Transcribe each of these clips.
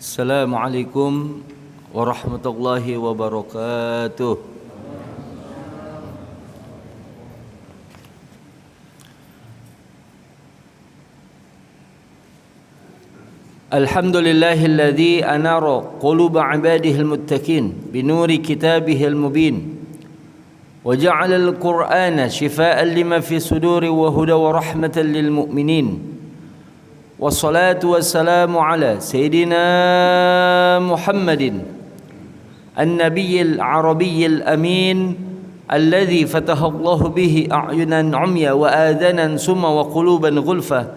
Assalamualaikum warahmatullahi wabarakatuh. Alhamdulillahilladzi anara quluba ibadihil muttaqin binuri kitabihil mubin wa ja'ala al-Qur'ana shifaa'an lima fi suduri wa huda wa rahmatan lil mu'minin. Wassalatu wassalamu ala Sayyidina Muhammadin An-Nabiyyil Arabiyyil Amin Alladhi fatahallahu bihi a'yunan umya wa adhanan summa wa quluban ghulfa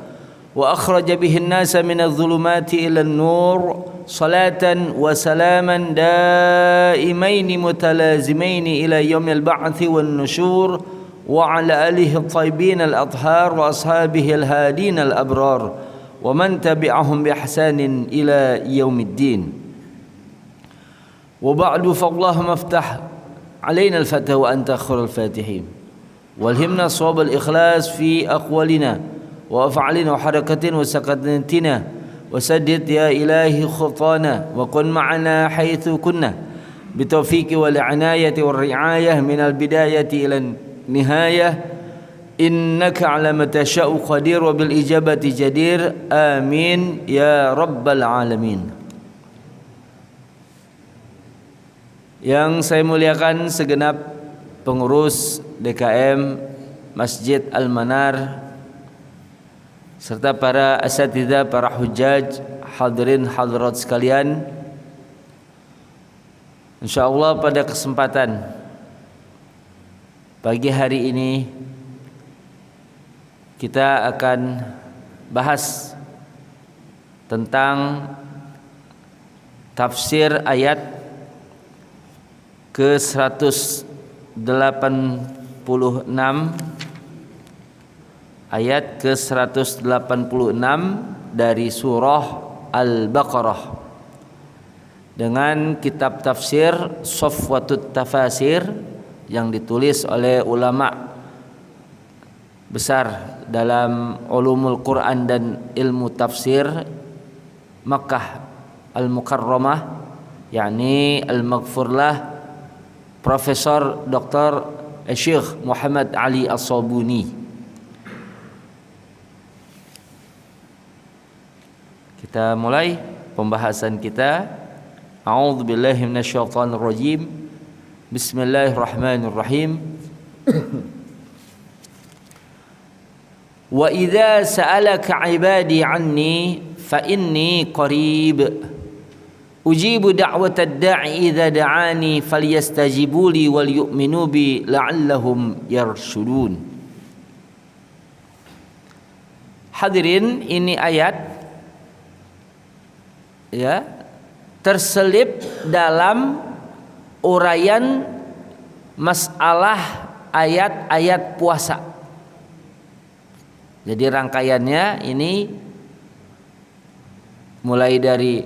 wa akhraja bihi an-nasa minadh dhulumati ila an-nur salatan wa salaman daimaini mutalazimaini ila yaumil ba'thi wan nusyur wa ala alihi at-tayyibin al-athhar wa ashabihi al-hadin al-abrar wa man tabi'ahum bi ihsanin ila yaumiddin. Wa ba'du fa Allahumma iftah alaina al-fatah wa anta khairul fatihin. Walhimna shawab al-ikhlas fi aqwalina wa af'alina wa harakatina wa sakanatina wa saddid ya ilahi khutana wa kun ma'ana haythu kunna bitawfiqi wal inayati war ri'ayah min al-bidayati ila nihayah. Innaka ala ma tasha'u qadir wa bil ijabati jadir. Amin ya rabbal alamin. Yang saya muliakan segenap pengurus DKM Masjid Al-Manar serta para asatidzah, para hujjaj, hadirin hadirat sekalian. Insyaallah pada kesempatan pagi hari ini kita akan bahas tentang tafsir ayat ke-186 ayat ke-186 dari surah Al-Baqarah dengan kitab tafsir Safwatut Tafasir yang ditulis oleh ulama besar dalam ulumul Quran dan ilmu tafsir Makkah Al-Mukarramah, yakni al-maghfurlah Profesor Dr. Syekh Muhammad Ali As-Sabuni. Kita mulai pembahasan kita. A'udzubillahi minasyaitonir rajim. Bismillahirrahmanirrahim. Wa idza sa'alaka 'ibadi 'anni fa inni qarib ujibu da'watad da'i idza da'ani falyastajibu li wal yu'minu bi la'allahum yarshudun. Hadirin, ini ayat ya terselip dalam uraian masalah ayat-ayat puasa. Jadi rangkaiannya ini mulai dari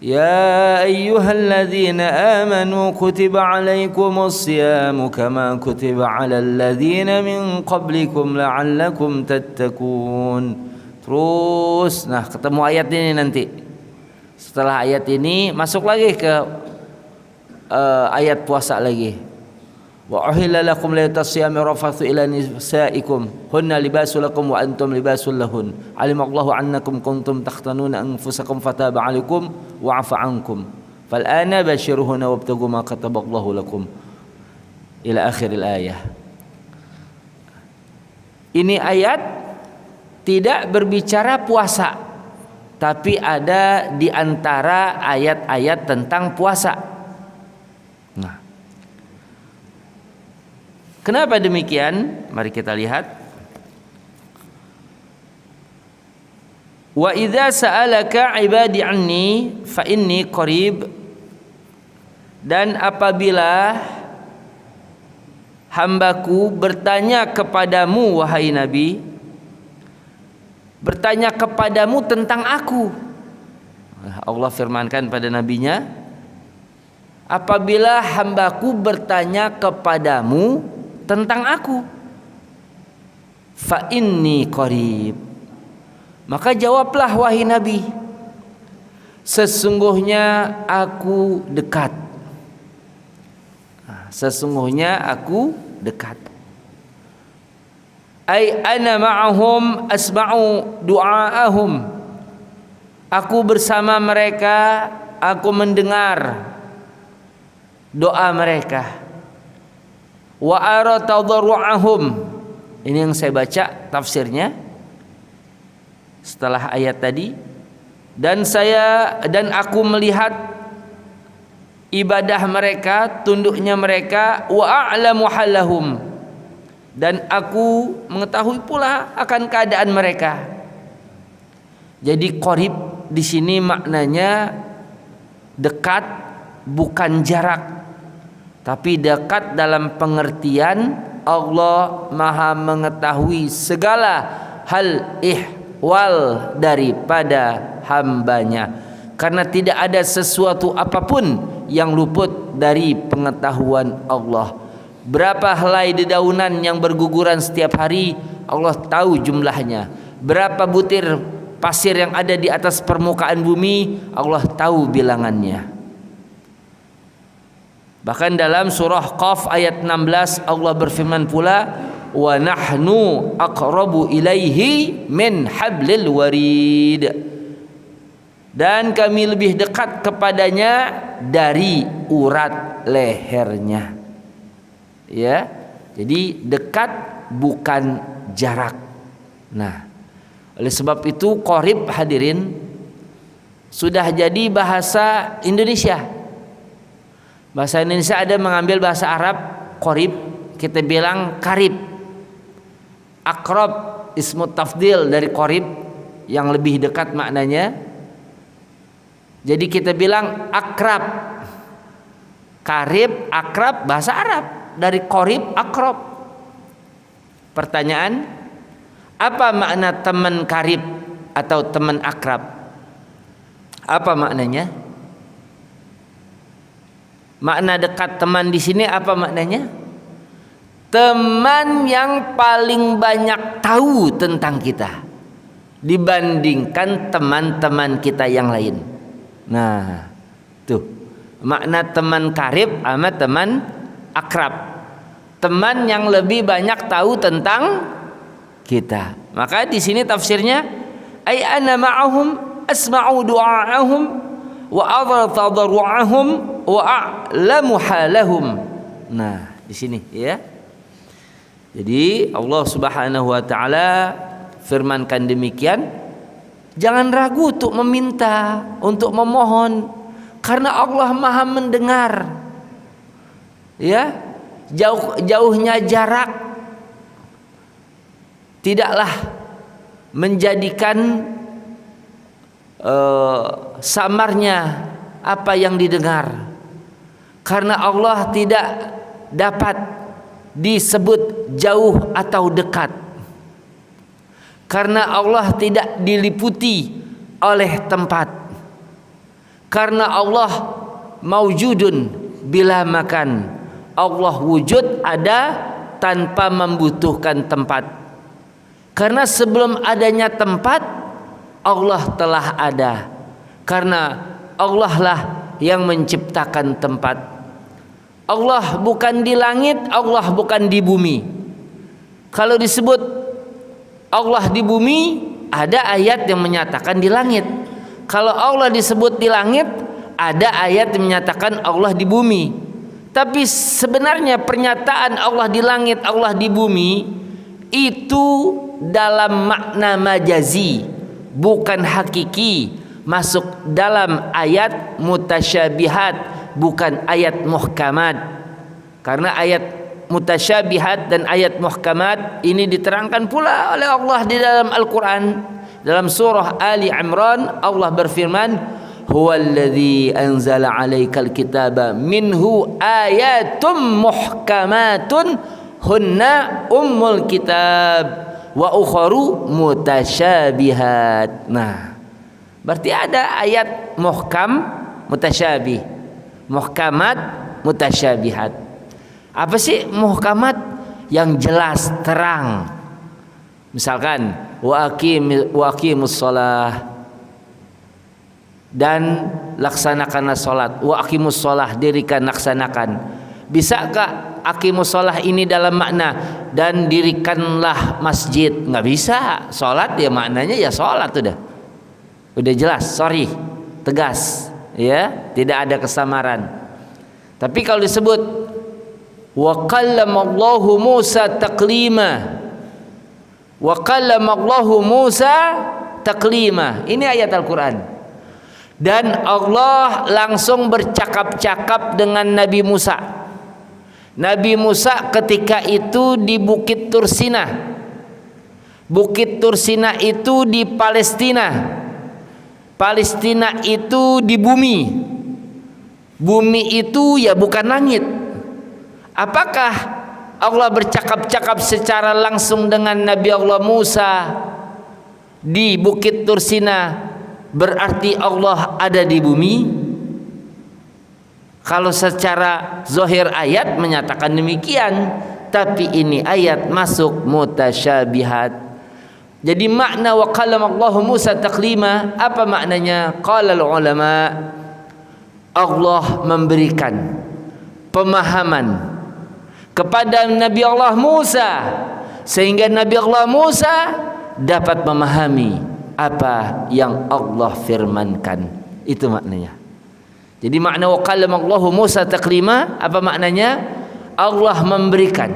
ya ayyuhalladzina amanu kutiba alaikumus siyamu kama kutiba alal ladzina min qablikum la'allakum tattaqun. Terus ketemu ayat ini nanti. Setelah ayat ini masuk lagi ke ayat puasa lagi. Wa uhilla lakum laylatas siyami rafathu ila nisaikum hunna libasul lakum wa antum libasul lahun alimallahu annakum kuntum takhtanuna anfusakum fataba alaikum wa afa ankum fal ana bashiruhunna wabtagu ma kataballahu lakum ila akhiril ayah. Ini ayat tidak berbicara puasa, tapi ada di antara ayat-ayat tentang puasa. Kenapa demikian? Mari kita lihat. Wa idza sa'alaka 'ibadi 'anni fa inni qarib. Dan apabila hambaku bertanya kepadamu wahai Nabi, bertanya kepadamu tentang aku. Allah firmankan pada nabinya, apabila hambaku bertanya kepadamu tentang aku, fa inni qarib, maka jawablah wahai Nabi, sesungguhnya aku dekat. Sesungguhnya aku dekat. Ai ana ma'ahum asma'u du'aahum. Aku bersama mereka, aku mendengar doa mereka. Wa ara tadarru'ahum. Ini yang saya baca tafsirnya setelah ayat tadi. Dan aku melihat ibadah mereka, tunduknya mereka, wa a'lamu halahum, dan aku mengetahui pula akan keadaan mereka. Jadi qarib di sini maknanya dekat, bukan jarak, tapi dekat dalam pengertian Allah Maha mengetahui segala hal ihwal daripada hambanya, karena tidak ada sesuatu apapun yang luput dari pengetahuan Allah. Berapa helai dedaunan yang berguguran setiap hari, Allah tahu jumlahnya. Berapa butir pasir yang ada di atas permukaan bumi, Allah tahu bilangannya. Bahkan dalam surah Qaf ayat 16 Allah berfirman pula, wa nahnu aqrabu ilaihi min hablil warid. Dan kami lebih dekat kepadanya dari urat lehernya. Ya, jadi dekat bukan jarak. Nah, oleh sebab itu qarib hadirin sudah jadi bahasa Indonesia. Bahasa Indonesia ada mengambil bahasa Arab qarib, kita bilang karib. Aqrab ismu tafdil dari qarib, yang lebih dekat maknanya. Jadi kita bilang akrab. Karib, akrab bahasa Arab, dari qarib akrab. Pertanyaan, apa makna teman karib atau teman akrab? Apa maknanya? Makna dekat teman di sini apa maknanya? Teman yang paling banyak tahu tentang kita dibandingkan teman-teman kita yang lain. Nah, tuh makna teman karib sama teman akrab. Teman yang lebih banyak tahu tentang kita. Maka di sini tafsirnya, ay ana ma'ahum asma'u du'aahum wa adra tadarru'ahum wa a'lamu halahum. Nah, di sini ya. Jadi Allah Subhanahu wa taala firmankan demikian. Jangan ragu untuk meminta, untuk memohon, karena Allah Maha mendengar. Ya, jauhnya jarak tidaklah menjadikan samarnya apa yang didengar, karena Allah tidak dapat disebut jauh atau dekat. Karena Allah tidak diliputi oleh tempat. Karena Allah maujudun bila makan. Allah wujud ada tanpa membutuhkan tempat. Karena sebelum adanya tempat, Allah telah ada. Karena Allah lah yang menciptakan tempat. Allah bukan di langit, Allah bukan di bumi. Kalau disebut Allah di bumi, ada ayat yang menyatakan di langit. Kalau Allah disebut di langit, ada ayat yang menyatakan Allah di bumi. Tapi sebenarnya pernyataan Allah di langit, Allah di bumi itu dalam makna majazi, bukan hakiki, masuk dalam ayat mutasyabihat, bukan ayat muhkamat. Karena ayat mutasyabihat dan ayat muhkamat ini diterangkan pula oleh Allah di dalam Al-Quran. Dalam surah Ali Imran Allah berfirman, huwallazi anzala 'alaikal kitaba minhu ayatum muhkamatun hunna ummul kitab wa ukharu mutasyabihat. Nah, berarti ada ayat muhkam, mutasyabih, muhkamat, mutasyabihat. Apa sih muhkamat? Yang jelas, terang. Misalkan wa aqimus shalah, dan laksanakanlah sholat. Wa aqimus sholah, dirikan, laksanakan. Bisakah aqimus sholah ini dalam makna dan dirikanlah masjid? Nggak bisa. Sholat ya maknanya ya sholat udah jelas, sorry, tegas, ya, tidak ada kesamaran. Tapi kalau disebut wa kallamallahu Musa taklima, wa kallamallahu Musa taklima, ini ayat Al-Quran. Dan Allah langsung bercakap-cakap dengan Nabi Musa. Nabi Musa ketika itu di Bukit Tursina. Bukit Tursina itu di Palestina. Palestina itu di bumi. Bumi itu ya bukan langit. Apakah Allah bercakap-cakap secara langsung dengan Nabi Allah Musa di Bukit Tursina? Berarti Allah ada di bumi? Kalau secara zahir ayat menyatakan demikian, tapi ini ayat masuk mutasyabihat. Jadi makna wa kallamallahu Musa taklima, apa maknanya? Qala ulama, Allah memberikan pemahaman kepada Nabi Allah Musa sehingga Nabi Allah Musa dapat memahami apa yang Allah firmankan. Itu maknanya. Jadi makna wa kallamallahu Musa taklima, apa maknanya? Allah memberikan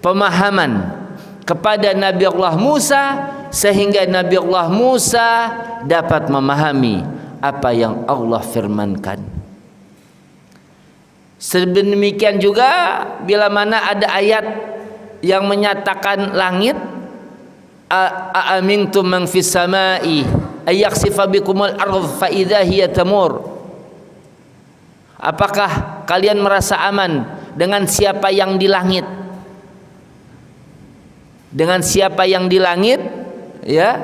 pemahaman kepada Nabi Allah Musa sehingga Nabi Allah Musa dapat memahami apa yang Allah firmankan. Sedemikian juga bila mana ada ayat yang menyatakan langit, a'amintum man fis samai ayakhsifa bikumul ardh fa idza hiya tamur. Apakah kalian merasa aman dengan siapa yang di langit? Dengan siapa yang di langit, ya,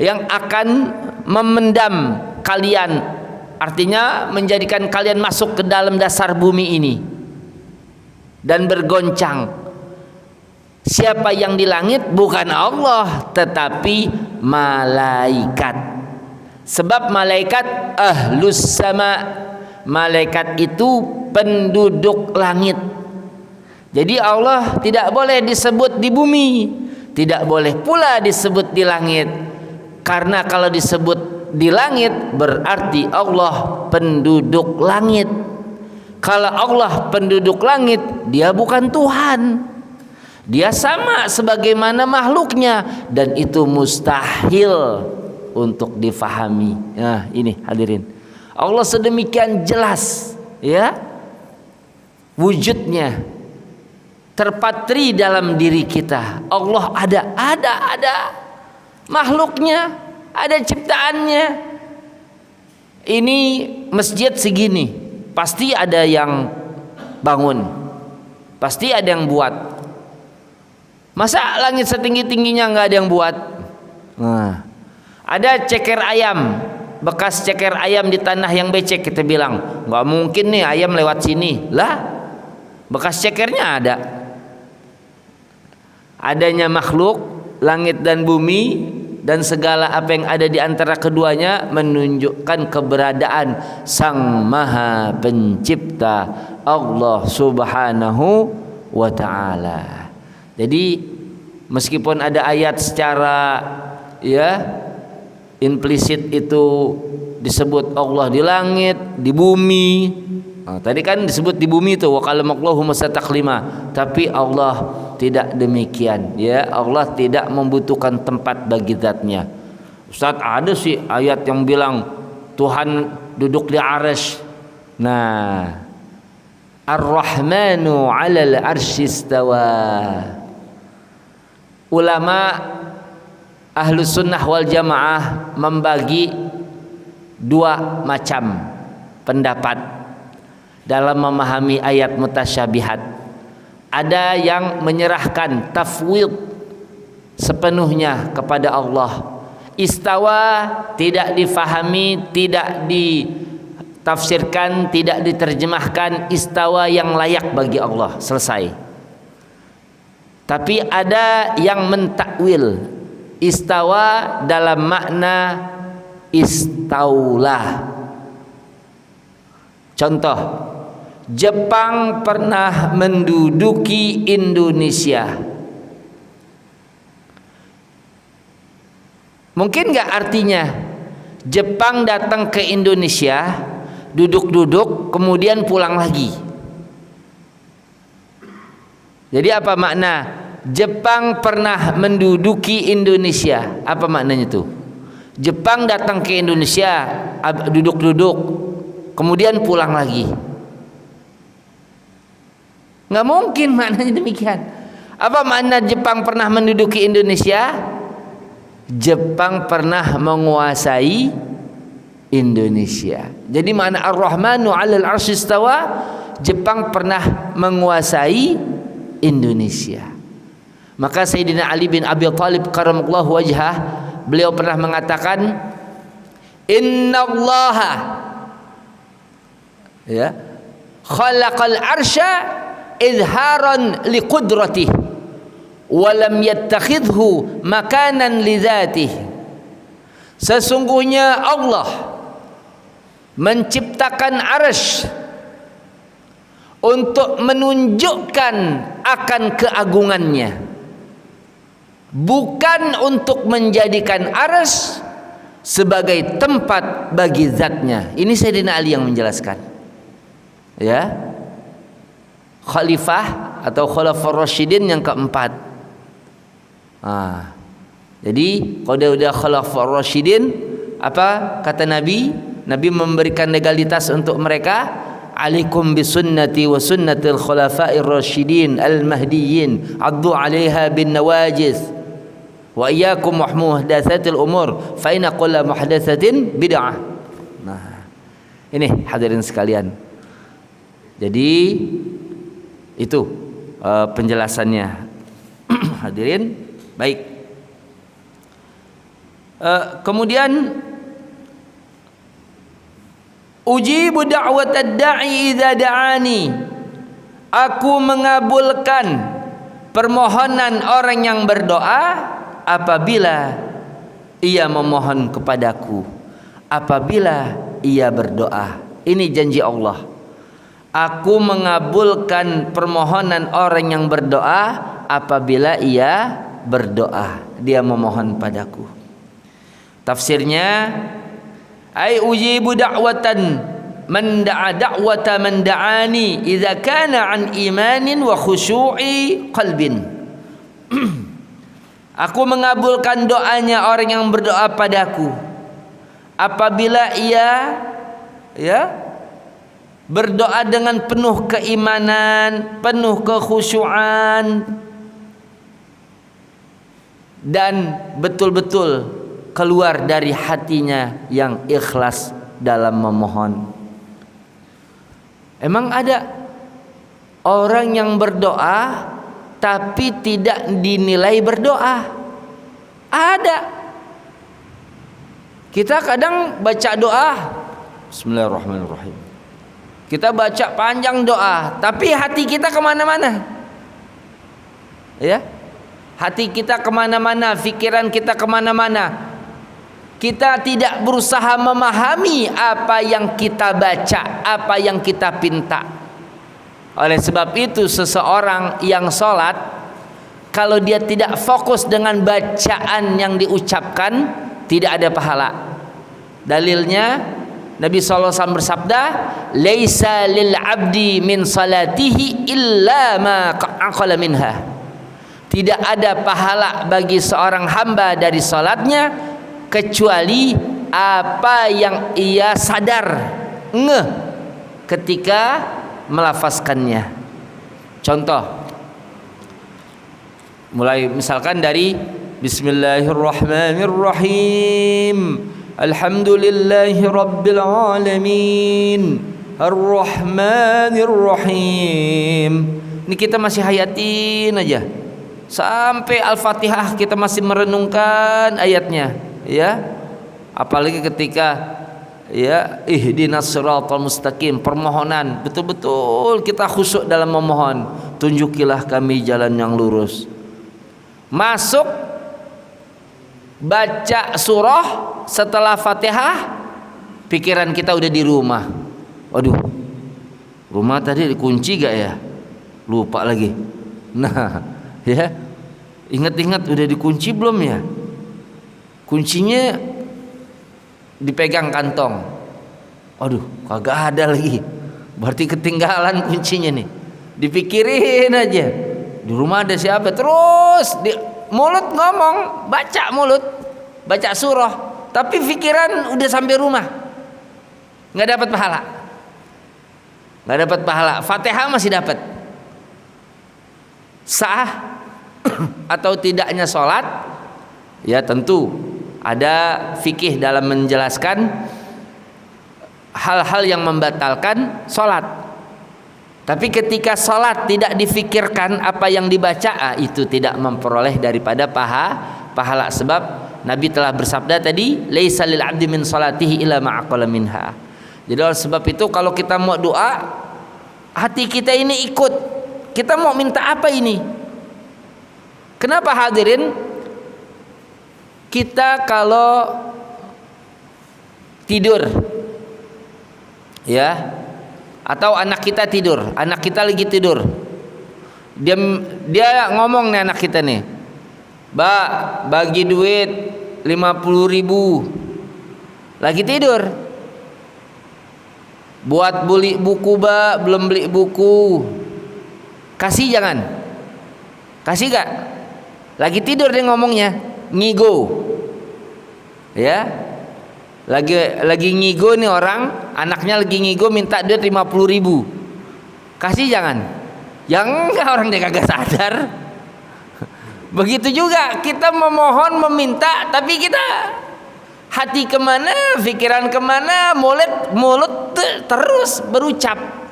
yang akan memendam kalian, artinya menjadikan kalian masuk ke dalam dasar bumi ini dan bergoncang. Siapa yang di langit? Bukan Allah, tetapi malaikat. Sebab malaikat ahlus sama, malaikat itu penduduk langit. Jadi Allah tidak boleh disebut di bumi, tidak boleh pula disebut di langit. Karena kalau disebut di langit berarti Allah penduduk langit. Kalau Allah penduduk langit, dia bukan Tuhan. Dia sama sebagaimana makhluknya dan itu mustahil untuk difahami. Nah, ini hadirin. Allah sedemikian jelas, ya, wujudnya terpatri dalam diri kita. Allah ada makhluknya, ada ciptaannya. Ini masjid segini, pasti ada yang bangun, pasti ada yang buat. Masa langit setinggi-tingginya nggak ada yang buat? Nah, ada ceker ayam, bekas ceker ayam di tanah yang becek, kita bilang nggak mungkin nih ayam lewat sini. Lah, bekas cekernya ada. Adanya makhluk langit dan bumi dan segala apa yang ada di antara keduanya menunjukkan keberadaan Sang Maha Pencipta, Allah Subhanahu wa Ta'ala. Jadi meskipun ada ayat secara, ya, implisit itu disebut Allah di langit, di bumi. Nah, tadi kan disebut di bumi itu wa kallamallahu Musa taklima, tapi Allah tidak demikian, ya. Allah tidak membutuhkan tempat bagi zatnya. Ustaz, ada sih ayat yang bilang Tuhan duduk di arsy. Nah, Ar-Rahmanu 'alal 'arsy istawa. Ulama Ahlus Sunnah wal Jamaah membagi dua macam pendapat dalam memahami ayat mutasyabihat. Ada yang menyerahkan tafwid sepenuhnya kepada Allah. Istawa tidak difahami, tidak ditafsirkan, tidak diterjemahkan. Istawa yang layak bagi Allah, selesai. Tapi ada yang mentakwil istawa dalam makna istaulah. Contoh, Jepang pernah menduduki Indonesia. Mungkin nggak artinya Jepang datang ke Indonesia, duduk-duduk, kemudian pulang lagi? Jadi apa makna Jepang pernah menduduki Indonesia? Apa maknanya itu? Jepang datang ke Indonesia, duduk-duduk, kemudian pulang lagi. Nggak mungkin maknanya demikian. Apa makna Jepang pernah menduduki Indonesia? Jepang pernah menguasai Indonesia. Jadi makna Ar-Rahmanu 'alal 'arsy istawa, Jepang pernah menguasai Indonesia. Maka Sayyidina Ali bin Abi Thalib karamallahu wajhah, beliau pernah mengatakan, innallaha khalaqal arsya izharan liqudratihi wa lam yattakhidhu makanan lidzatihi. Sesungguhnya Allah menciptakan arsy untuk menunjukkan akan keagungannya, bukan untuk menjadikan arsy sebagai tempat bagi zatnya. Ini Sayyidina Ali yang menjelaskan. Ya, khalifah atau khulafaur rasyidin yang keempat. Jadi kalau udah khulafaur rasyidin, apa kata Nabi? Nabi memberikan legalitas untuk mereka, alaikum bisunnati wa sunnatil khulafair rasyidin al-mahdiyyin, addu 'alaiha bin nawajiz, wa iyyakum muhdatsatil umur, fa inna kulla muhdatsatin bid'ah. Nah, ini hadirin sekalian. Jadi itu penjelasannya. Hadirin, baik. Kemudian ujibu da'watad da'i idza da'ani. Aku mengabulkan permohonan orang yang berdoa apabila ia memohon kepadaku, apabila ia berdoa. Ini janji Allah. Aku mengabulkan permohonan orang yang berdoa apabila ia berdoa, dia memohon padaku. Tafsirnya, ai ujibu da'watan man da'a da'wata man da'ani idza kana an imanin wa khusyu'i qalbin. Aku mengabulkan doanya orang yang berdoa padaku apabila ia berdoa dengan penuh keimanan, penuh kekhusyuan, dan betul-betul keluar dari hatinya yang ikhlas dalam memohon. Emang ada orang yang berdoa tapi tidak dinilai berdoa? Ada. Kita kadang baca doa, bismillahirrahmanirrahim, kita baca panjang doa, tapi hati kita kemana-mana. Ya, hati kita kemana-mana, pikiran kita kemana-mana. Kita tidak berusaha memahami apa yang kita baca, apa yang kita pinta. Oleh sebab itu seseorang yang sholat, kalau dia tidak fokus dengan bacaan yang diucapkan, tidak ada pahala. Dalilnya Nabi SAW bersabda, laisa lil abdi min salatihi illa ma aqala minha. Tidak ada pahala bagi seorang hamba dari salatnya kecuali apa yang ia sadar, ngeh ketika melafazkannya. Contoh, mulai misalkan dari bismillahirrahmanirrahim, alhamdulillahi rabbil alamin, ar-rahmanir rahim. Ini kita masih hayatin aja sampai Al-Fatihah, kita masih merenungkan ayatnya, ya. Apalagi ketika ihdinas siratal mustaqim, permohonan betul-betul kita khusyuk dalam memohon, tunjukilah kami jalan yang lurus. Masuk baca surah setelah Fatihah, pikiran kita udah di rumah. Waduh, rumah tadi dikunci gak ya? Lupa lagi. Nah, ya, ingat-ingat udah dikunci belum ya? Kuncinya dipegang kantong. Waduh, kagak ada lagi. Berarti ketinggalan kuncinya nih. Dipikirin aja. Di rumah ada siapa? Terus di mulut ngomong, baca surah, tapi pikiran udah sampai rumah. Nggak dapat pahala. Fatihah masih dapat. Sah atau tidaknya sholat, ya tentu ada fikih dalam menjelaskan hal-hal yang membatalkan sholat. Tapi ketika sholat tidak difikirkan apa yang dibaca, itu tidak memperoleh daripada pahala. Sebab Nabi telah bersabda tadi, laisa lil 'abdi min salatihi illa ma aqala minha. Jadi oleh sebab itu kalau kita mau doa, hati kita ini ikut. Kita mau minta apa ini? Kenapa hadirin? Kita kalau tidur, ya, atau anak kita lagi tidur, dia ngomong nih, anak kita nih, Mbak, bagi duit 50.000, lagi tidur, buat beli buku, Mbak, belum beli buku, kasih jangan, kasih gak? Lagi tidur dia ngomongnya, ngigo, ya, lagi ngigo nih orang, anaknya lagi ngigo minta duit 50.000, kasih jangan? Ya enggak, orang dia kagak sadar. Begitu juga kita memohon, meminta, tapi kita hati kemana, pikiran kemana, mulut terus berucap.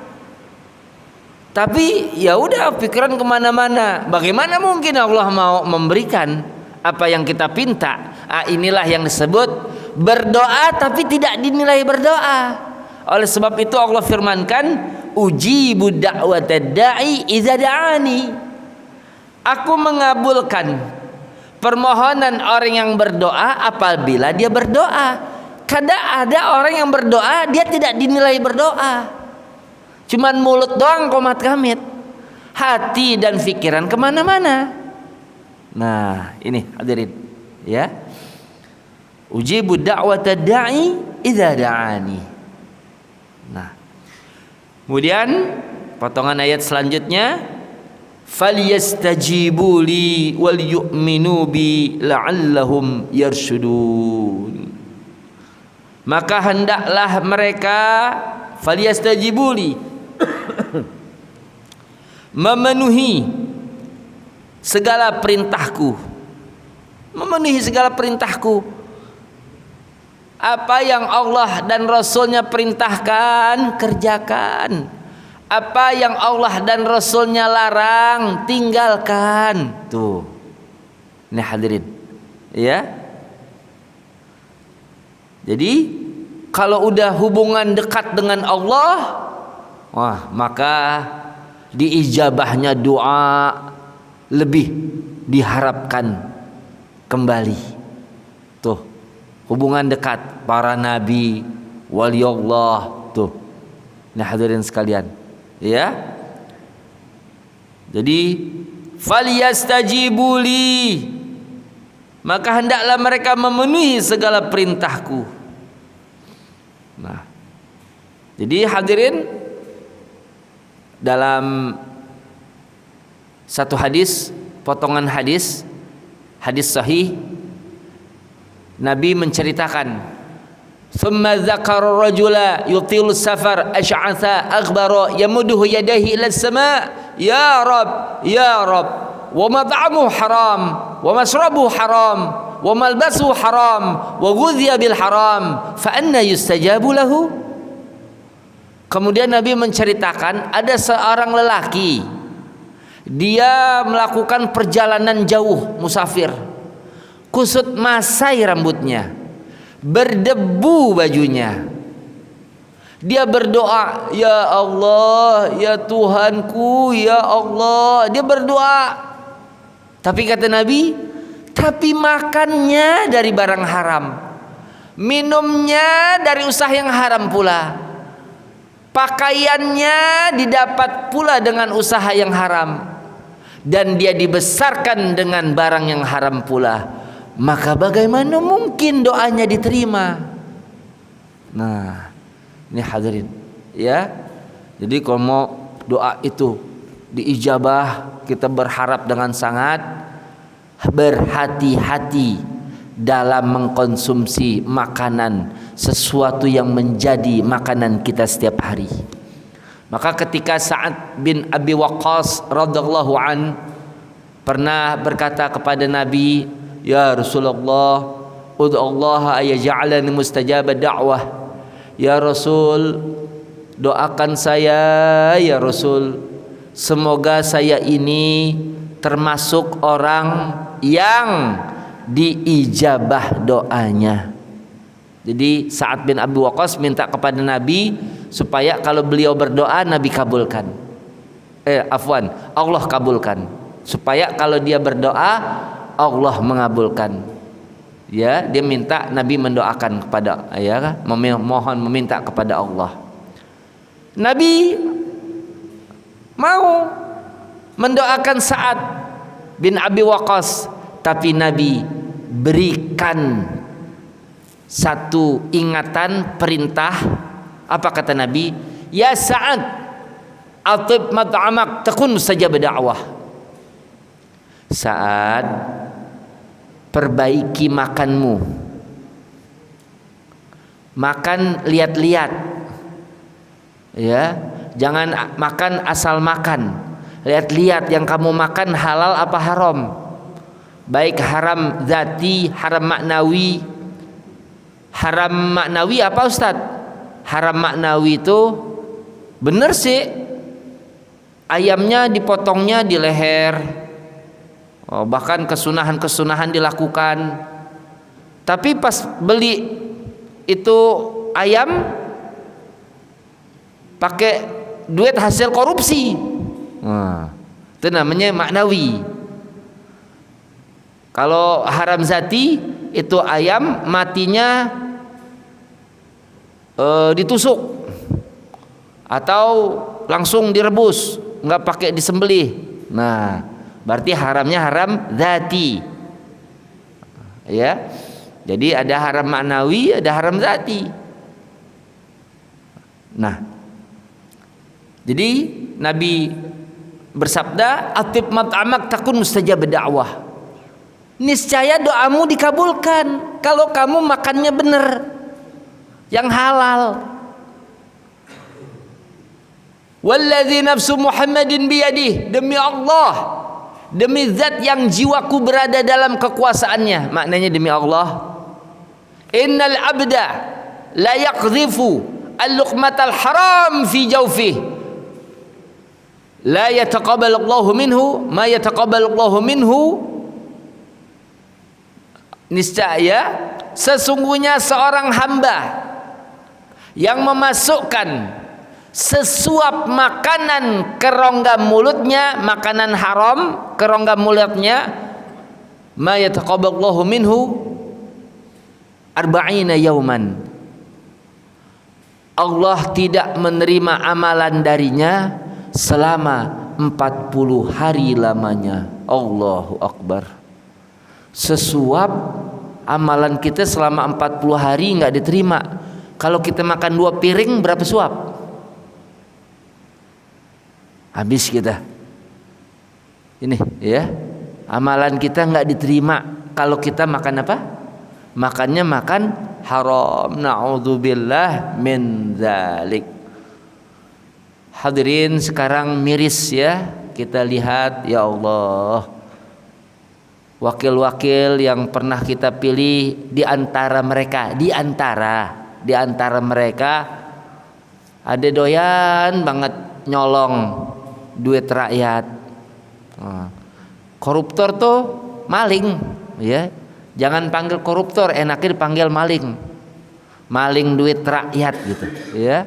Tapi ya udah, pikiran kemana-mana. Bagaimana mungkin Allah mau memberikan apa yang kita pinta? Inilah yang disebut berdoa tapi tidak dinilai berdoa. Oleh sebab itu Allah firmankan, ujibu da'watad da'i idza da'ani. Aku mengabulkan permohonan orang yang berdoa apabila dia berdoa. Kadang ada orang yang berdoa dia tidak dinilai berdoa, cuman mulut doang komat kamit, hati dan pikiran kemana-mana. Nah ini hadirin, ya, ujibu da'watad da'i idza da'ani. Nah kemudian potongan ayat selanjutnya, falyastajibu li wal yu'minu bi la'allahum yarshudun. Maka hendaklah mereka falyastajibu li memenuhi segala perintahku, apa yang Allah dan Rasulnya perintahkan kerjakan, apa yang Allah dan Rasulnya larang tinggalkan. Tuh, ini hadirin, ya. Jadi kalau udah hubungan dekat dengan Allah, wah, maka diijabahnya doa lebih diharapkan kembali. Tuh, hubungan dekat para nabi, waliullah. Tuh, nah hadirin sekalian, ya. Jadi falyastajibu li, maka hendaklah mereka memenuhi segala perintahku. Nah, jadi hadirin, dalam satu hadis, potongan hadis sahih, Nabi menceritakan, thumma dzakara rajula yutilu safar ash'atha aghbara yamudduhu yadayhi ila as-sama' ya rab wa mat'amuhu haram wa mashrabuhu haram wa malbasuhu haram wa ghudhiya bil haram fa anna yustajabu lahu. Kemudian Nabi menceritakan ada seorang lelaki, dia melakukan perjalanan jauh, musafir, kusut masai rambutnya, berdebu bajunya. Dia berdoa, ya Allah, ya Tuhanku, ya Allah. Dia berdoa, tapi kata Nabi, tapi makannya dari barang haram, minumnya dari usaha yang haram pula, pakaiannya didapat pula dengan usaha yang haram, dan dia dibesarkan dengan barang yang haram pula, maka bagaimana mungkin doanya diterima? Nah, ini hadirin ya. Jadi kalau mau doa itu diijabah, kita berharap dengan sangat berhati-hati dalam mengkonsumsi makanan, sesuatu yang menjadi makanan kita setiap hari. Maka ketika Sa'ad bin Abi Waqqas radhiyallahu an pernah berkata kepada Nabi, "Ya Rasulullah, ud'u Allah ayaj'alani mustajaba da'wah." Ya Rasul, doakan saya ya Rasul, semoga saya ini termasuk orang yang diijabah doanya. Jadi Sa'ad bin Abi Waqqas minta kepada Nabi supaya kalau beliau berdoa Nabi kabulkan. Allah kabulkan. Supaya kalau dia berdoa Allah mengabulkan. Ya, dia minta Nabi mendoakan kepada memohon meminta kepada Allah. Nabi mau mendoakan Sa'ad bin Abi Waqqas, tapi Nabi berikan satu ingatan, perintah. Apa kata Nabi? Ya Sa'ad, atib mat'amak takun mustajab da'wah. Sa'ad, perbaiki makanmu, makan lihat-lihat, ya, jangan makan asal makan. Lihat-lihat yang kamu makan halal apa haram, baik haram zati, haram maknawi. Haram maknawi apa Ustadz? Haram maknawi itu bener sih, ayamnya dipotongnya di leher, bahkan kesunahan-kesunahan dilakukan, tapi pas beli itu ayam pakai duit hasil korupsi. Itu namanya maknawi. Kalau haram zati itu ayam matinya ditusuk atau langsung direbus, nggak pakai disembelih. Nah, berarti haramnya haram zati. Ya. Jadi ada haram maknawi, ada haram zati. Nah, jadi Nabi bersabda, "Atib mat'amak takun mustajab da'wah." Niscaya doamu dikabulkan kalau kamu makannya benar, yang halal. Walladzi nafsu Muhammadin biyadih, demi Allah, demi zat yang jiwaku berada dalam kekuasaannya. Maknanya demi Allah, innal abda la yaqdhifu al-luqmatal haram fi jawfihi la yataqabbalallahu minhu ma yataqabbalallahu minhu. Niscaya sesungguhnya seorang hamba yang memasukkan sesuap makanan ke rongga mulutnya, makanan haram ke rongga mulutnya, ma yataqabbalallahu minhu arba'ina yauman, Allah tidak menerima amalan darinya selama 40 hari lamanya. Allahu Akbar. Sesuap amalan kita selama 40 hari nggak diterima. Kalau kita makan 2 piring berapa suap? Habis kita. Ini ya, amalan kita nggak diterima kalau kita makan apa? Makannya makan haram. Na'udzubillah min dzalik. Hadirin sekarang miris ya, kita lihat ya Allah, wakil-wakil yang pernah kita pilih di antara mereka ada doyan banget nyolong duit rakyat. Koruptor tuh maling ya, jangan panggil koruptor, enaknya dipanggil maling. Maling duit rakyat gitu ya.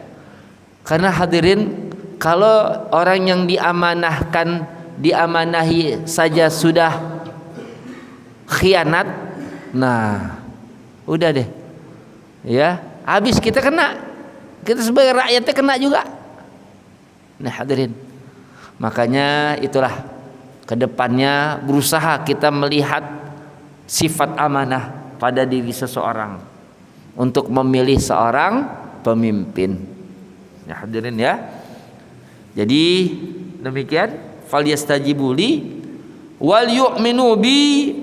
Karena hadirin, kalau orang yang diamanahi saja sudah khianat, nah udah deh, ya habis kita kena, kita sebagai rakyatnya kena juga. Nah hadirin, makanya itulah kedepannya berusaha kita melihat sifat amanah pada diri seseorang untuk memilih seorang pemimpin. Ya hadirin ya. Jadi demikian, falyastajibu li wal yu'minu bi,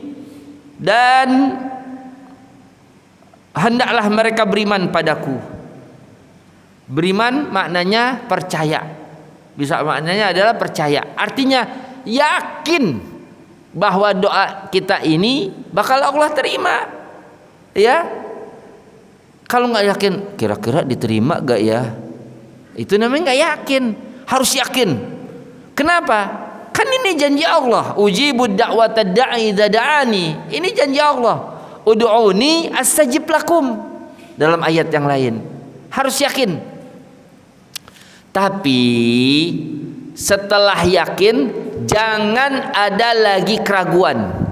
dan hendaklah mereka beriman padaku. Beriman maknanya percaya. Bisa maknanya adalah percaya. Artinya yakin bahwa doa kita ini bakal Allah terima. Ya. Kalau nggak yakin, kira-kira diterima gak ya? Itu namanya nggak yakin. Harus yakin. Kenapa? Kan ini janji Allah. Ujibud da'watad da'i idza da'ani. Ini janji Allah. Ud'uni astajib lakum. Dalam ayat yang lain. Harus yakin. Tapi setelah yakin, jangan ada lagi keraguan.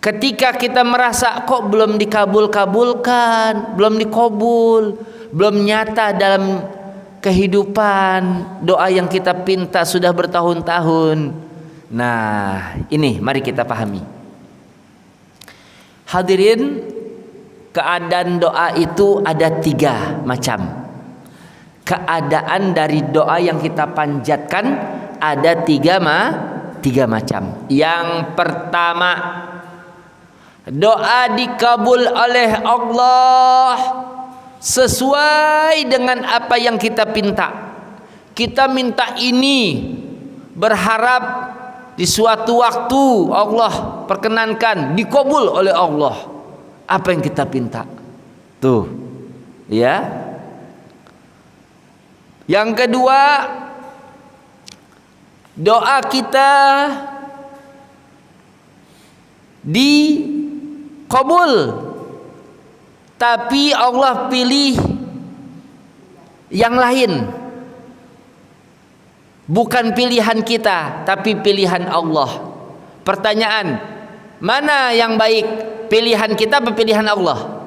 Ketika kita merasa kok belum dikabul-kabulkan, belum dikabul, belum nyata dalam kehidupan doa yang kita pinta sudah bertahun-tahun. Nah, ini mari kita pahami. Hadirin, keadaan doa itu ada 3 macam. Keadaan dari doa yang kita panjatkan ada 3 macam. Yang pertama, doa dikabul oleh Allah sesuai dengan apa yang kita pinta. Kita minta ini, berharap di suatu waktu Allah perkenankan, dikabul oleh Allah apa yang kita pinta. Tuh, ya. Yang kedua, doa kita dikabul, tapi Allah pilih yang lain. Bukan pilihan kita, tapi pilihan Allah. Pertanyaan, mana yang baik? Pilihan kita atau pilihan Allah?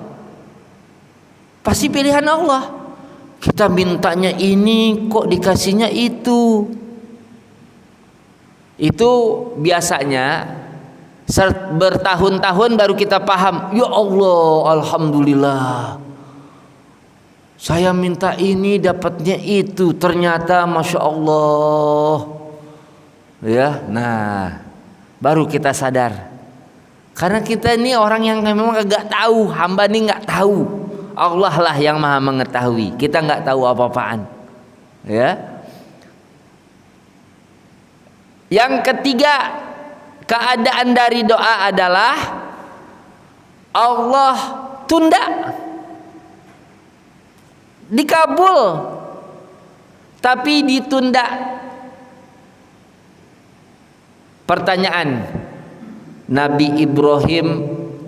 Pasti pilihan Allah. Kita mintanya ini, kok dikasihnya itu. Itu biasanya bertahun-tahun baru kita paham. Ya Allah, alhamdulillah, saya minta ini dapatnya itu, ternyata masya Allah. Ya, nah baru kita sadar. Karena kita ini orang yang memang agak tahu, hamba ini nggak tahu. Allah lah yang maha mengetahui. Kita nggak tahu apa-apaan. Ya. Yang ketiga, keadaan dari doa adalah Allah tunda, dikabul tapi ditunda. Pertanyaan, Nabi Ibrahim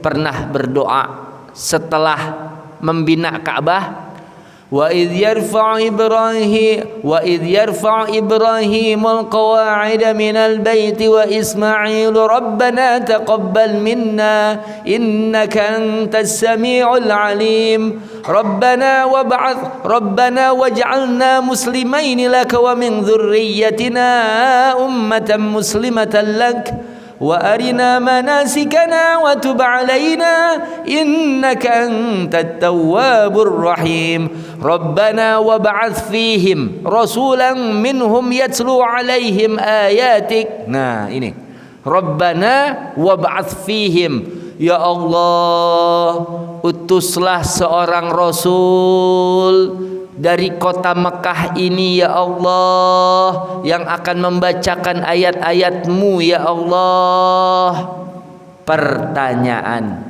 pernah berdoa setelah membina Ka'bah. Wa idh yarfa' Ibrahimul qawa'ida minal baiti wa Ismailu rabbana taqabbal minna innaka antas sami'ul alim rabbana waj'alna muslimaini laka wa min dhurriyyatina ummatan muslimatan lak wa arina manasikana wa tub alaina innaka antat tawwabur rahim rabbana wab'ats fihim rasulan minhum yatlu alaihim ayatik. Nah ini, rabbana wab'ats fihim, ya Allah utuslah seorang rasul dari kota Mekah ini ya Allah, yang akan membacakan ayat-ayat-Mu ya Allah. Pertanyaan,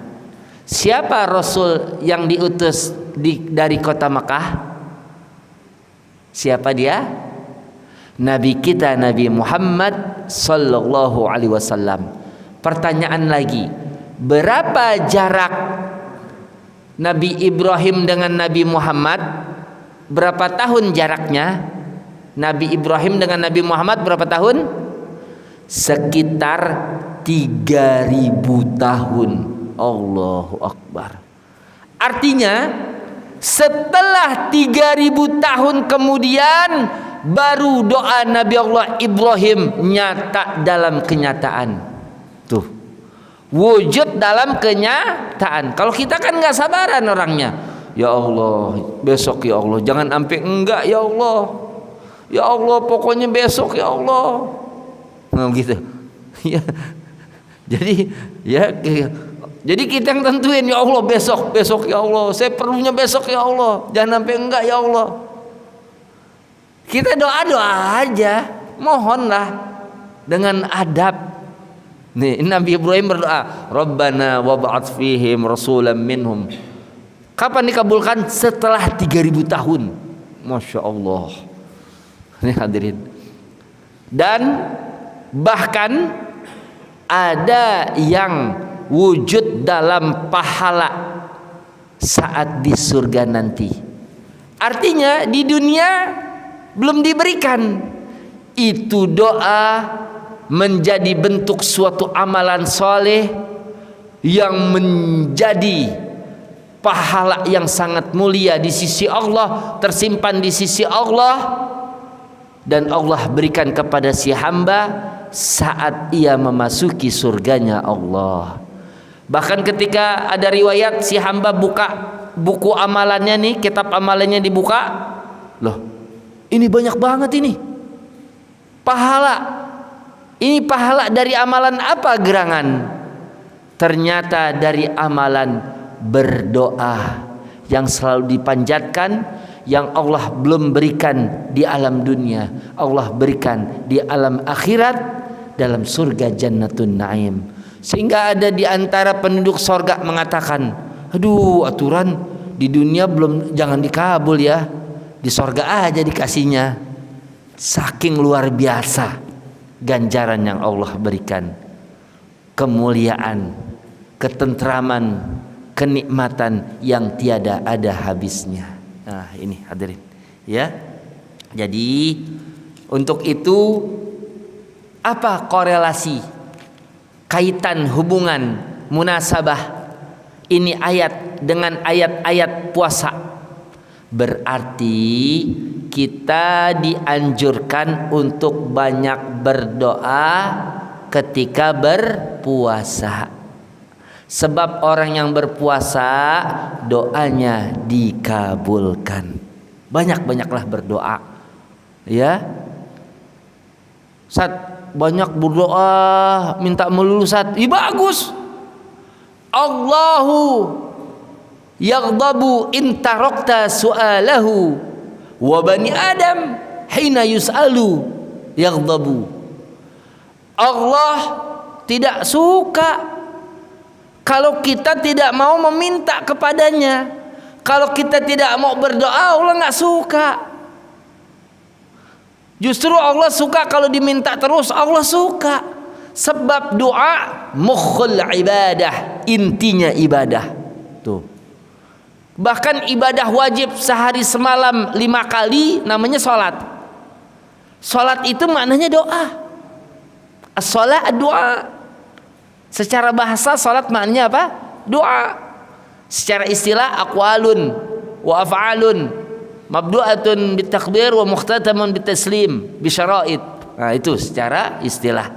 siapa Rasul yang diutus dari kota Mekah? Siapa dia? Nabi kita, Nabi Muhammad sallallahu alaihi wasallam. Pertanyaan lagi, berapa jarak Nabi Ibrahim dengan Nabi Muhammad? Berapa tahun jaraknya? Nabi Ibrahim dengan Nabi Muhammad berapa tahun? Sekitar 3.000 tahun. Allahu Akbar. Artinya setelah 3.000 tahun kemudian baru doa Nabi Allah Ibrahim nyata dalam kenyataan. Tuh, wujud dalam kenyataan. Kalau kita kan nggak sabaran orangnya. Ya Allah, besok ya Allah, jangan sampai enggak ya Allah. Ya Allah, pokoknya besok ya Allah. Nah, gitu. Ya. Jadi kita yang tentuin, ya Allah besok ya Allah, saya perlunya besok ya Allah, jangan sampai enggak ya Allah. Kita doa aja, mohonlah dengan adab. Nih Nabi Ibrahim berdoa, Rabbana wab'ats fihim rasulan minhum. Kapan dikabulkan? Setelah 3.000 tahun. Masya Allah. Ini hadirin. Dan bahkan ada yang wujud dalam pahala saat di surga nanti. Artinya di dunia belum diberikan. Itu doa menjadi bentuk suatu amalan soleh yang menjadi pahala yang sangat mulia di sisi Allah, tersimpan di sisi Allah, dan Allah berikan kepada si hamba saat ia memasuki surganya Allah. Bahkan ketika ada riwayat si hamba buka buku amalannya nih, kitab amalannya dibuka, loh ini banyak banget ini pahala. Ini pahala dari amalan apa gerangan? Ternyata dari amalan berdoa yang selalu dipanjatkan, yang Allah belum berikan di alam dunia, Allah berikan di alam akhirat dalam surga Jannatun Naim. Sehingga ada di antara penduduk surga mengatakan, aduh aturan di dunia belum, jangan dikabul ya, di surga aja dikasihnya. Saking luar biasa ganjaran yang Allah berikan, kemuliaan, ketentraman, kenikmatan yang tiada ada habisnya. Nah ini hadirin ya. Jadi untuk itu apa korelasi, kaitan, hubungan, munasabah ini ayat dengan ayat-ayat puasa? Berarti kita dianjurkan untuk banyak berdoa ketika berpuasa. Sebab orang yang berpuasa doanya dikabulkan. Banyak-banyaklah berdoa. Ya. Ustaz, banyak berdoa minta melulu Ustaz. Bagus. Allahu yaghdabu in tarakta su'alahu wa bani Adam hina yus'alu yaghdabu. Allah tidak suka kalau kita tidak mau meminta kepadanya. Kalau kita tidak mau berdoa, Allah nggak suka. Justru Allah suka kalau diminta terus, Allah suka. Sebab doa mukhul ibadah, intinya ibadah. Tuh. Bahkan ibadah wajib sehari semalam 5 kali namanya sholat. Sholat itu maknanya doa. As-sholat doa. Secara bahasa salat maknanya apa? Doa. Secara istilah aqwalun wa af'alun mabdu'atun bitakbir wa muhtatamun bitaslim bisyara'id. Nah itu secara istilah.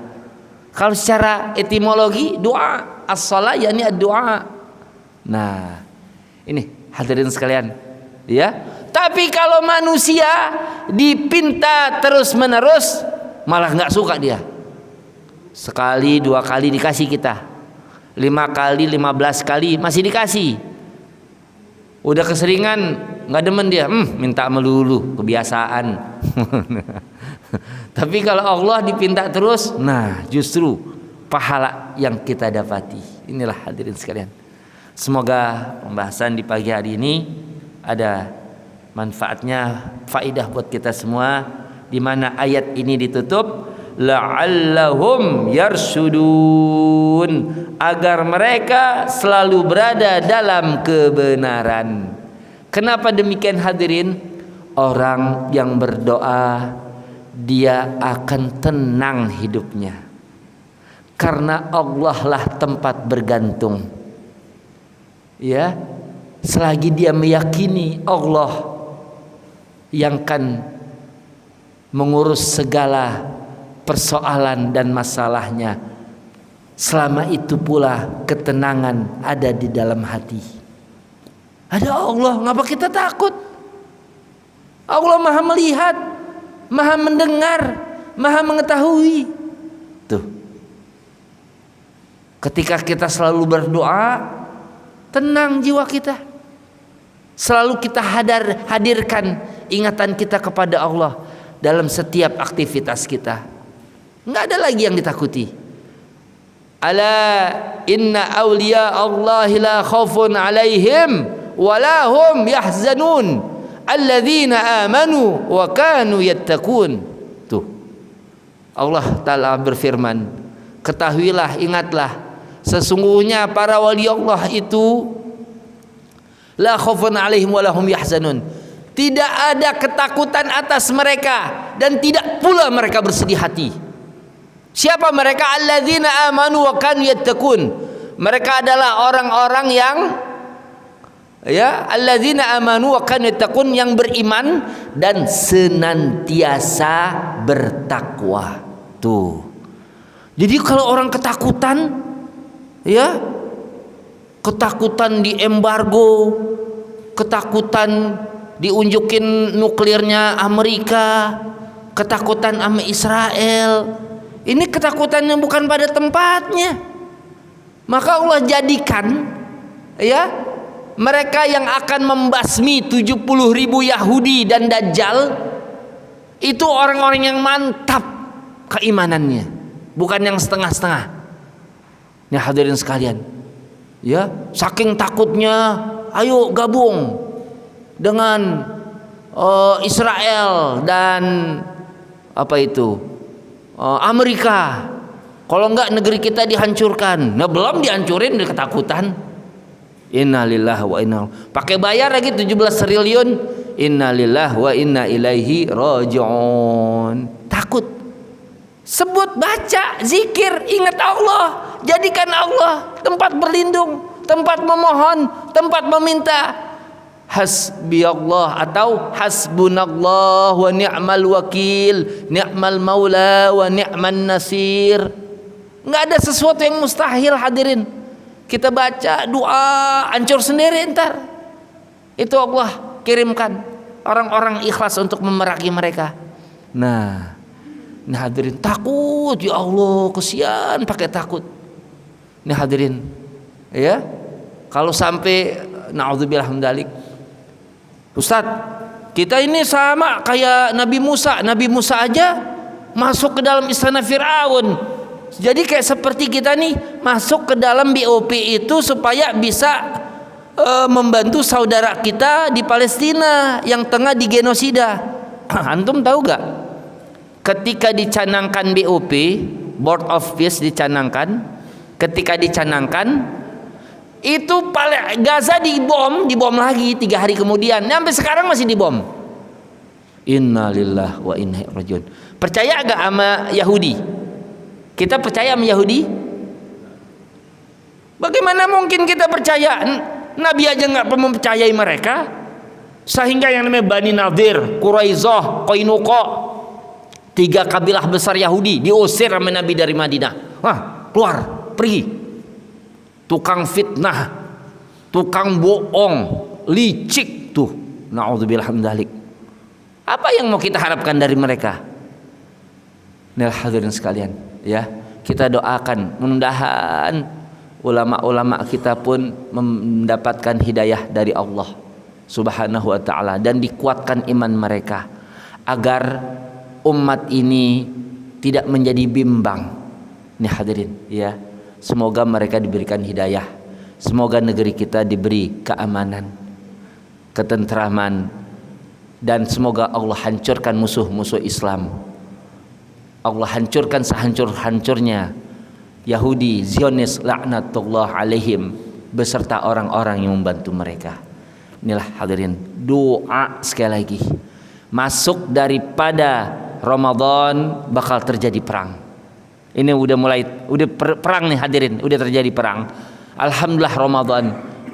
Kalau secara etimologi doa, as-shalah yakni ad-doa. Nah, ini hadirin sekalian, ya. Tapi kalau manusia dipinta terus-menerus malah nggak suka dia. Sekali 2 kali dikasih kita, 5 kali 15 kali masih dikasih. Udah keseringan nggak demen dia, minta melulu, kebiasaan. Tapi kalau Allah dipinta terus, nah justru pahala yang kita dapati. Inilah hadirin sekalian. Semoga pembahasan di pagi hari ini ada manfaatnya, faidah buat kita semua, di mana ayat ini ditutup la'allahum yarsudun, agar mereka selalu berada dalam kebenaran. Kenapa demikian hadirin? Orang yang berdoa dia akan tenang hidupnya. Karena Allah lah tempat bergantung. Ya, selagi dia meyakini Allah yang kan mengurus segala persoalan dan masalahnya, selama itu pula ketenangan ada di dalam hati. Ada Allah, ngapa kita takut? Allah Maha melihat, Maha mendengar, Maha mengetahui. Tuh. Ketika kita selalu berdoa, tenang jiwa kita. Selalu kita hadirkan ingatan kita kepada Allah dalam setiap aktivitas kita. Enggak ada lagi yang ditakuti. Ala inna awliya Allahi la khaufun alaihim wa la hum yahzanun alladzina amanu wa kanu yattaqun. Tuh. Allah Ta'ala berfirman, ketahuilah, ingatlah, sesungguhnya para wali Allah itu la khaufun alaihim wa la hum yahzanun. Tidak ada ketakutan atas mereka dan tidak pula mereka bersedih hati. Siapa mereka? Alladzina amanu wa kanu yattaqun. Mereka adalah orang-orang yang alladzina amanu wa kanu yattaqun, yang beriman dan senantiasa bertakwa. Tuh. Jadi kalau orang ketakutan, ketakutan di embargo, ketakutan diunjukin nuklirnya Amerika, ketakutan sama Israel, ini ketakutan yang bukan pada tempatnya. Maka Allah jadikan mereka yang akan membasmi 70.000 Yahudi dan Dajjal itu orang-orang yang mantap keimanannya, bukan yang setengah-setengah. Nah hadirin sekalian, saking takutnya, ayo gabung dengan Israel dan Amerika. Kalau enggak negeri kita dihancurkan. Nah belum dihancurin udah ketakutan. Innalillahi wa inna, pakai bayar lagi 17 triliun. Innalillahi wa inna ilaihi raji'un. Takut. Sebut, baca, zikir, ingat Allah. Jadikan Allah tempat berlindung, tempat memohon, tempat meminta. Hasbiyallah atau hasbunallah wa ni'mal wakil, ni'mal maula wa ni'man nasir. Enggak ada sesuatu yang mustahil hadirin. Kita baca doa hancur sendiri entar. Itu Allah kirimkan orang-orang ikhlas untuk memerangi mereka. Nah hadirin, takut ya Allah, kesian pakai takut. Nah hadirin, kalau sampai naudzubillah min dzalik, Ustadz, kita ini sama kayak Nabi Musa. Nabi Musa aja masuk ke dalam istana Fir'aun. Jadi kayak seperti kita nih masuk ke dalam BOP itu supaya bisa membantu saudara kita di Palestina yang tengah digenosida. Antum tahu gak? Ketika dicanangkan BOP, Board of Peace dicanangkan, ketika dicanangkan itu Gaza dibom lagi 3 hari kemudian. Sampai sekarang masih dibom. Innalillahi wa inna ilaihi rajiun. Percaya agak sama Yahudi? Kita percaya sama Yahudi? Bagaimana mungkin kita percaya? Nabi aja nggak mempercayai mereka. Sehingga yang namanya Bani Nadir, Quraizah, Qainuqa, 3 kabilah besar Yahudi diusir sama Nabi dari Madinah. Keluar, pergi. Tukang fitnah, tukang bohong, licik tuh. Na'udzubillah min dzalik. Apa yang mau kita harapkan dari mereka? Nah hadirin sekalian, kita doakan mudah-mudahan ulama-ulama kita pun mendapatkan hidayah dari Allah Subhanahu wa ta'ala dan dikuatkan iman mereka agar umat ini tidak menjadi bimbang. Nih hadirin, semoga mereka diberikan hidayah. Semoga negeri kita diberi keamanan, ketentraman, dan semoga Allah hancurkan musuh-musuh Islam. Allah hancurkan sehancur-hancurnya Yahudi, Zionis, laknatullah alaihim, beserta orang-orang yang membantu mereka. Inilah hadirin, doa sekali lagi. Masuk daripada Ramadan bakal terjadi perang. Ini udah perang nih hadirin, udah terjadi perang. Alhamdulillah Ramadan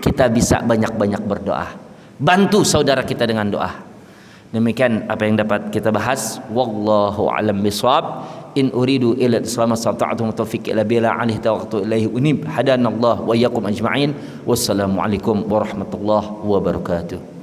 kita bisa banyak-banyak berdoa. Bantu saudara kita dengan doa. Demikian apa yang dapat kita bahas. Wallahu a'lam bishawab. In uridu illa al-islam stata'tu taufiq illa billah alaihi tawakkaltu ilaihi unib. Hadanallahu wa iyyakum ajma'in. Wassalamu alaikum warahmatullahi wabarakatuh.